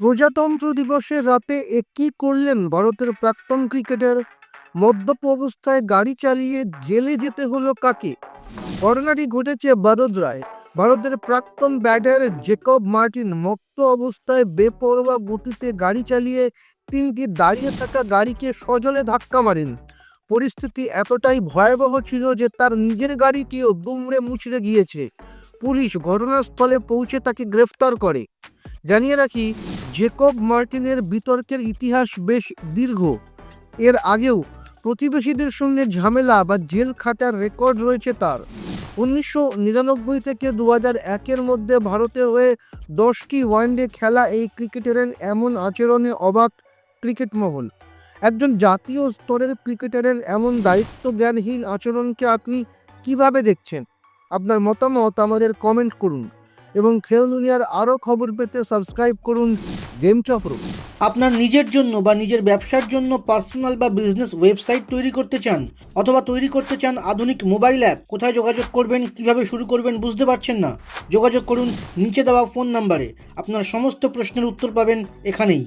প্রজাতন্ত্র দিবসের রাতে কি করলেন ভারতের প্রাক্তন ক্রিকেটার? মদ্যপ অবস্থায় গাড়ি চালিয়ে জেলে যেতে হলো কাকে? ঘটনাটি ঘটেছে বদোদরায়। ভারতের প্রাক্তন ব্যাটার জেকব মার্টিন মত্ত অবস্থায় বেপরোয়া গতিতে গাড়ি চালিয়ে তিনটি দাঁড়িয়ে থাকা গাড়িকে সজলে ধাক্কা মারেন। পরিস্থিতি এতটাই ভয়াবহ ছিল যে তার নিজের গাড়িটিও দুমড়ে মুচড়ে গিয়েছে। পুলিশ ঘটনাস্থলে পৌঁছে তাকে গ্রেফতার করে। জানিয়ে রাখি, জেকব মার্টিনের বিতর্কের ইতিহাস বেশ দীর্ঘ। এর আগেও প্রতিবেশীদের সঙ্গে ঝামেলা বা জেল খাটার রেকর্ড রয়েছে তার। 1999 থেকে 2001-এর মধ্যে ভারতের হয়ে 10টি ওয়ানডে খেলা এই ক্রিকেটারের এমন আচরণে অবাক ক্রিকেট মহল। একজন জাতীয় স্তরের ক্রিকেটারের এমন দায়িত্বজ্ঞানহীন আচরণকে আপনি কিভাবে দেখছেন? আপনার মতামত আমাদের কমেন্ট করুন এবং খেল দুনিয়ার আরও খবর পেতে সাবস্ক্রাইব করুন গেম চক্র। আপনার নিজের জন্য বা নিজের ব্যবসার জন্য পার্সোনাল বা বিজনেস ওয়েবসাইট তৈরি করতে চান অথবা তৈরি করতে চান আধুনিক মোবাইল অ্যাপ, কোথায় যোগাযোগ করবেন, কিভাবে শুরু করবেন বুঝতে পারছেন না? যোগাযোগ করুন নিচে দেওয়া ফোন নাম্বারে। আপনার সমস্ত প্রশ্নের উত্তর পাবেন এখানেই।